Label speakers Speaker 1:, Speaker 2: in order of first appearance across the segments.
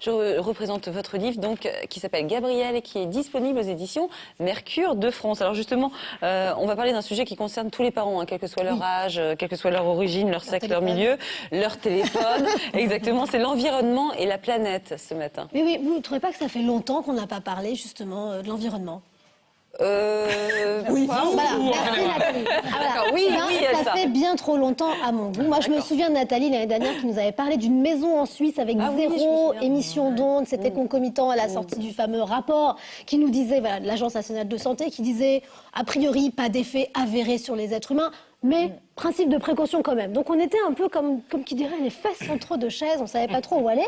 Speaker 1: Je représente votre livre donc qui s'appelle Gabriel et qui est disponible aux éditions Mercure de France. Alors justement, on va parler d'un sujet qui concerne tous les parents, quel que soit leur âge, quelle que soit leur origine, leur sexe, leur milieu, leur téléphone. Exactement, c'est l'environnement et la planète ce matin.
Speaker 2: Mais oui, vous ne trouvez pas que ça fait longtemps qu'on n'a pas parlé justement de l'environnement?
Speaker 1: Oui,
Speaker 2: voilà. Merci, Nathalie.
Speaker 1: Oui,
Speaker 2: ça fait bien trop longtemps à mon goût. Moi, je me souviens de Nathalie l'année dernière qui nous avait parlé d'une maison en Suisse avec zéro émission d'ondes. C'était concomitant à la sortie du fameux rapport qui nous disait, voilà, de l'Agence nationale de santé, qui disait a priori pas d'effet avéré sur les êtres humains. Mais principe de précaution quand même. Donc on était un peu comme qui dirait les fesses entre deux chaises, on ne savait pas trop où aller.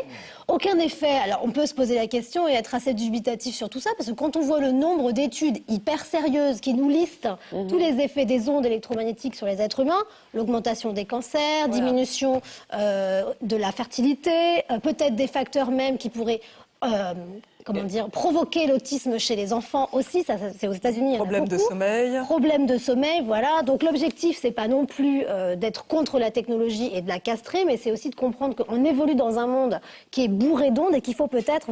Speaker 2: Aucun effet. Alors on peut se poser la question et être assez dubitatif sur tout ça, parce que quand on voit le nombre d'études hyper sérieuses qui nous listent tous les effets des ondes électromagnétiques sur les êtres humains, l'augmentation des cancers, diminution de la fertilité, peut-être des facteurs même qui pourraient... provoquer l'autisme chez les enfants aussi, ça c'est aux États-Unis.
Speaker 3: Problème de sommeil.
Speaker 2: Problème de sommeil, voilà. Donc l'objectif, c'est pas non plus d'être contre la technologie et de la castrer, mais c'est aussi de comprendre qu'on évolue dans un monde qui est bourré d'ondes et qu'il faut peut-être,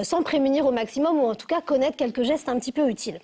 Speaker 2: s'en prémunir au maximum ou en tout cas connaître quelques gestes un petit peu utiles.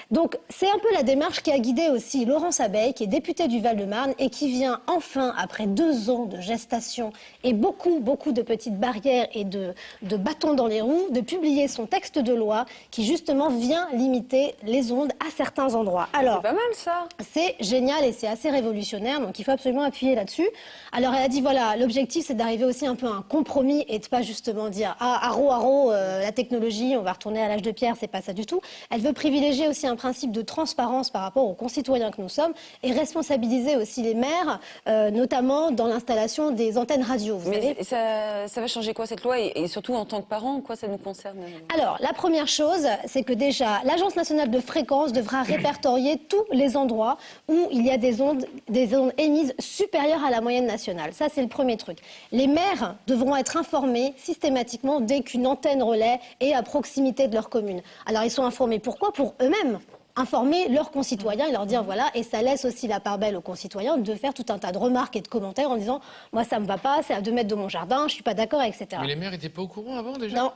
Speaker 2: Donc c'est un peu la démarche qui a guidé aussi Laurence Abeille, qui est députée du Val-de-Marne et qui vient enfin, après 2 ans de gestation et beaucoup de petites barrières et de bâtons dans les roues, de publier son texte de loi qui justement vient limiter les ondes à certains endroits.
Speaker 1: Alors, c'est pas mal ça.
Speaker 2: C'est génial et c'est assez révolutionnaire, donc il faut absolument appuyer là-dessus. Alors elle a dit voilà, l'objectif c'est d'arriver aussi un peu à un compromis et de pas justement dire haro, la technologie, on va retourner à l'âge de pierre, c'est pas ça du tout. Elle veut privilégier aussi un principe de transparence par rapport aux concitoyens que nous sommes et responsabiliser aussi les maires, notamment dans l'installation des antennes radio.
Speaker 1: Mais ça va changer quoi cette loi et surtout en tant que parents, quoi ça nous concerne?
Speaker 2: Alors, la première chose, c'est que déjà, l'Agence nationale de fréquence devra répertorier tous les endroits où il y a des ondes émises supérieures à la moyenne nationale. Ça, c'est le premier truc. Les maires devront être informés systématiquement dès qu'une antenne relais est à proximité de leur commune. Alors, ils sont informés pourquoi? Pour eux-mêmes. Informer leurs concitoyens et leur dire voilà, et ça laisse aussi la part belle aux concitoyens de faire tout un tas de remarques et de commentaires en disant moi ça me va pas, c'est à 2 mètres de mon jardin, je suis pas d'accord, etc.
Speaker 4: Mais les maires n'étaient pas au courant avant déjà?
Speaker 2: Non,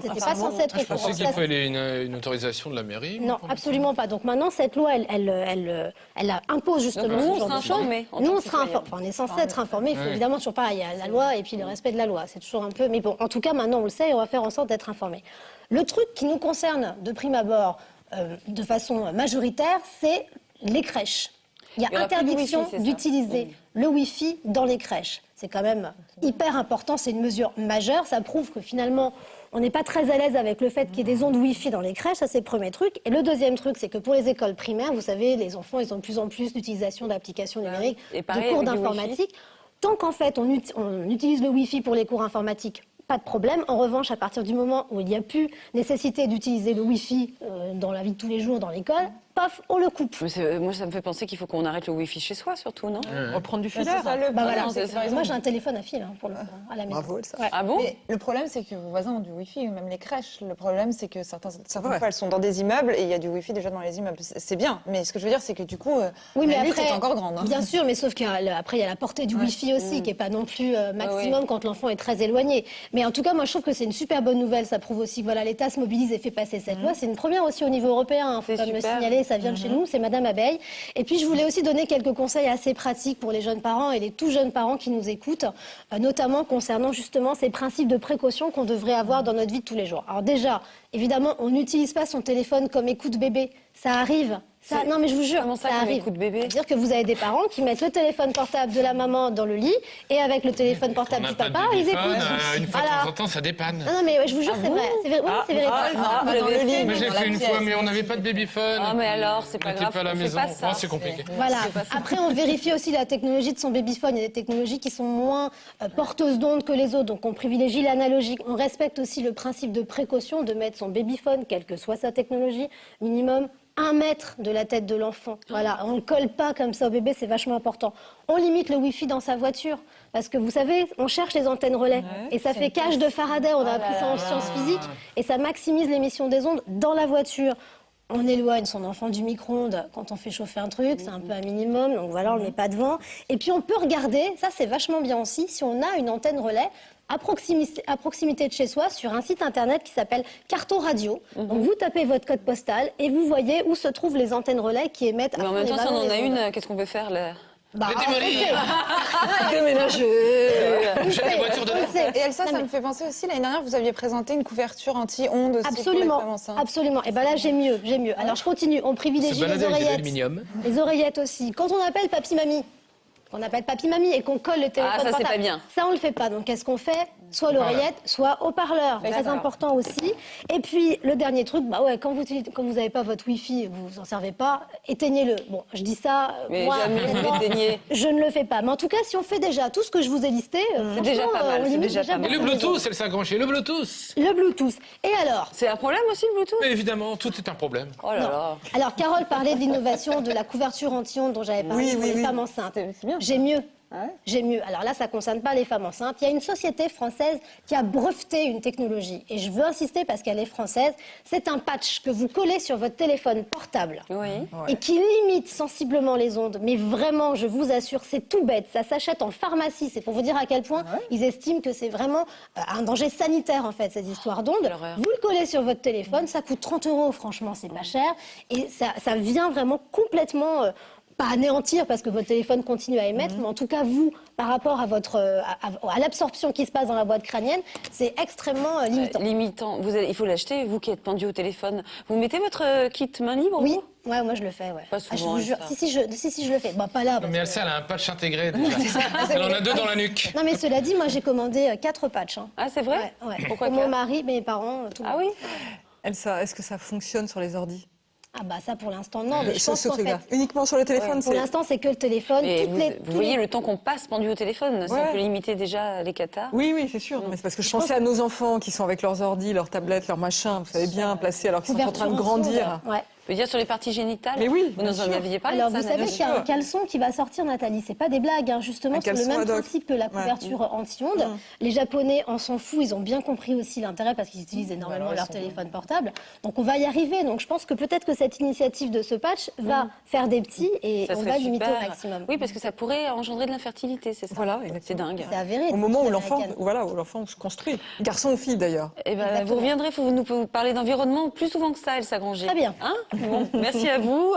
Speaker 2: c'était pas censé être au courant.
Speaker 4: Je pensais qu'il fallait une autorisation de la mairie.
Speaker 2: Non, absolument pas. Donc maintenant cette loi, elle impose justement ce genre de choses. Nous on sera informés. On est censé être informés. Il faut évidemment toujours pareil, il y a la loi et puis le respect de la loi. C'est toujours un peu. Mais bon, en tout cas maintenant on le sait et on va faire en sorte d'être informés. Le truc qui nous concerne de prime abord. De façon majoritaire, c'est les crèches. Il y a interdiction d'utiliser le Wi-Fi dans les crèches. C'est quand même hyper important, c'est une mesure majeure. Ça prouve que finalement, on n'est pas très à l'aise avec le fait qu'il y ait des ondes Wi-Fi dans les crèches. Ça, c'est le premier truc. Et le deuxième truc, c'est que pour les écoles primaires, vous savez, les enfants, ils ont de plus en plus d'utilisation d'applications numériques, de cours d'informatique. Tant qu'en fait, on utilise le Wi-Fi pour les cours informatiques, pas de problème. En revanche, à partir du moment où il n'y a plus nécessité d'utiliser le Wi-Fi dans la vie de tous les jours dans l'école, paf, on le coupe.
Speaker 1: Moi, ça me fait penser qu'il faut qu'on arrête le Wi-Fi chez soi, surtout, non?
Speaker 3: Reprendre du filaire.
Speaker 2: Moi, j'ai un téléphone à fil pour le coup, à la maison.
Speaker 3: Bravo, ça.
Speaker 1: Ah bon?
Speaker 5: Mais le problème, c'est que vos voisins ont du Wi-Fi, même les crèches. Le problème, c'est que certaines fois, elles sont dans des immeubles et il y a du Wi-Fi déjà dans les immeubles. C'est bien, mais ce que je veux dire, c'est que du coup, la lutte est encore grande.
Speaker 2: Bien sûr, mais sauf qu'après, il y a la portée du Wi-Fi aussi, qui n'est pas non plus maximum quand l'enfant est très éloigné. Mais en tout cas, moi, je trouve que c'est une super bonne nouvelle. Ça prouve aussi que l'État se mobilise et fait passer cette loi. C'est une première aussi au niveau européen. Il faut quand même le signaler, ça vient de chez nous. C'est Madame Abeille. Et puis, je voulais aussi donner quelques conseils assez pratiques pour les jeunes parents et les tout jeunes parents qui nous écoutent, notamment concernant justement ces principes de précaution qu'on devrait avoir dans notre vie de tous les jours. Alors déjà, évidemment, on n'utilise pas son téléphone comme écoute bébé. Ça arrive. Non mais je vous jure, ça arrive. C'est-à-dire que vous avez des parents qui mettent le téléphone portable de la maman dans le lit et avec le téléphone portable du papa, ils écoutent.
Speaker 4: Une fois de temps en temps, ça dépanne.
Speaker 2: Non mais je vous jure, c'est vrai. C'est véritable.
Speaker 4: Mais j'ai fait une fois, mais on n'avait pas de babyphone.
Speaker 1: Ah mais alors, c'est pas grave.
Speaker 4: On n'était pas à la maison. C'est compliqué.
Speaker 2: Voilà. Après, on vérifie aussi la technologie de son babyphone. Il y a des technologies qui sont moins porteuses d'ondes que les autres, donc on privilégie l'analogique. On respecte aussi le principe de précaution de mettre son babyphone, quelle que soit sa technologie, minimum 1 mètre de la tête de l'enfant. Voilà, on ne colle pas comme ça au bébé, c'est vachement important. On limite le Wi-Fi dans sa voiture, parce que vous savez, on cherche les antennes relais, et ça fait cage de Faraday, on a appris ça en sciences physiques, et ça maximise l'émission des ondes dans la voiture. On éloigne son enfant du micro-ondes quand on fait chauffer un truc, c'est un peu un minimum, donc voilà, on ne met pas devant. Et puis on peut regarder, ça c'est vachement bien aussi, si on a une antenne relais, à proximité de chez soi sur un site internet qui s'appelle Carto Radio. Donc vous tapez votre code postal et vous voyez où se trouvent les antennes relais qui émettent.
Speaker 1: Mais en même temps, si on en a une, qu'est-ce qu'on peut faire là?
Speaker 4: Déménager. Jette les voitures dedans.
Speaker 5: Et Elsa, ça me fait penser aussi, l'année dernière, vous aviez présenté une couverture anti-ondes aussi
Speaker 2: absolument,
Speaker 5: pour les femmes enceintes. Absolument.
Speaker 2: Et ben là, j'ai mieux. Alors je continue. On privilégie les oreillettes. Les oreillettes aussi. Quand on appelle papy-mamie, et qu'on colle le téléphone
Speaker 1: ça,
Speaker 2: portable.
Speaker 1: c'est pas bien.
Speaker 2: Ça, on le fait pas. Donc, qu'est-ce qu'on fait? Soit l'oreillette, soit haut-parleur. Très important aussi. Et puis, le dernier truc, quand vous n'avez pas votre Wi-Fi, vous en servez pas, éteignez-le. Bon, je dis ça,
Speaker 1: mais
Speaker 2: moi,
Speaker 1: jamais vous l'éteignez.
Speaker 2: Je ne le fais pas. Mais en tout cas, si on fait déjà tout ce que je vous ai listé,
Speaker 1: c'est déjà pas mal. C'est déjà pas mal.
Speaker 4: Et le Bluetooth, elle s'est branchée. Le Bluetooth.
Speaker 2: Le Bluetooth. Et alors?
Speaker 1: C'est un problème aussi, le Bluetooth?
Speaker 4: Mais évidemment, tout est un problème.
Speaker 1: Oh là là.
Speaker 2: Alors, Carole parlait de l'innovation de la couverture anti-ondes dont j'avais parlé pour les femmes enceintes.
Speaker 5: C'est bien.
Speaker 2: J'ai mieux.
Speaker 5: Ah ouais.
Speaker 2: J'ai mieux. Alors là, ça ne concerne pas les femmes enceintes. Il y a une société française qui a breveté une technologie. Et je veux insister parce qu'elle est française. C'est un patch que vous collez sur votre téléphone portable.
Speaker 1: Oui.
Speaker 2: Et qui limite sensiblement les ondes. Mais vraiment, je vous assure, c'est tout bête. Ça s'achète en pharmacie. C'est pour vous dire à quel point ils estiment que c'est vraiment un danger sanitaire, en fait, ces histoires d'ondes. Vous le collez sur votre téléphone. Ça coûte 30 €. Franchement, c'est pas cher. Et ça vient vraiment complètement... pas anéantir parce que votre téléphone continue à émettre, mais en tout cas, vous, par rapport à à l'absorption qui se passe dans la boîte crânienne, c'est extrêmement limitant.
Speaker 1: Limitant. Il faut l'acheter, vous qui êtes pendu au téléphone. Vous mettez votre kit main libre?
Speaker 2: Oui. Ouais, moi je le fais, ouais.
Speaker 1: Pas souvent,
Speaker 2: je vous jure. Si, je le fais. Bah, pas là.
Speaker 4: Mais Elsa, elle a un patch intégré déjà. Elle en a 2 dans la nuque.
Speaker 2: Non, mais cela dit, moi j'ai commandé 4 patchs. Hein.
Speaker 1: Ah, c'est vrai?
Speaker 2: Ouais.
Speaker 1: Pourquoi
Speaker 2: pour mon mari, mes parents, tout le monde.
Speaker 1: Ah oui?
Speaker 3: Elsa, est-ce que ça fonctionne sur les ordis?
Speaker 2: Ah bah ça pour l'instant non, mais je pense qu'en fait...
Speaker 3: Uniquement sur le téléphone,
Speaker 2: pour l'instant c'est que le téléphone.
Speaker 1: Vous voyez le temps qu'on passe pendu au téléphone, ça peut limiter déjà les cathars.
Speaker 3: Oui, c'est sûr. Mais c'est parce que je pensais à nos enfants qui sont avec leurs ordis, leurs tablettes, leurs machins, vous savez bien, placés alors qu'ils sont en train de grandir.
Speaker 2: Ouais.
Speaker 1: Je veux dire sur les parties génitales.
Speaker 3: Mais oui,
Speaker 1: vous nous en aviez parlé.
Speaker 2: Alors
Speaker 1: de ça,
Speaker 2: vous savez qu'il y a un caleçon qui va sortir, Nathalie. C'est pas des blagues, hein, justement sur le même principe que la couverture anti-ondes. Les Japonais en sont fous. Ils ont bien compris aussi l'intérêt parce qu'ils utilisent énormément leur téléphone portable. Donc on va y arriver. Donc je pense que peut-être que cette initiative de ce patch va faire des petits et on va limiter au maximum.
Speaker 1: Oui, parce que ça pourrait engendrer de l'infertilité, c'est ça.
Speaker 3: Voilà,
Speaker 1: c'est dingue.
Speaker 2: C'est avéré.
Speaker 3: Au moment où l'enfant se construit, garçon ou fille d'ailleurs.
Speaker 1: Et ben vous reviendrez, vous nous parler d'environnement plus souvent que ça, Elsa Granger.
Speaker 2: Très bien.
Speaker 1: Hein bon, merci à vous.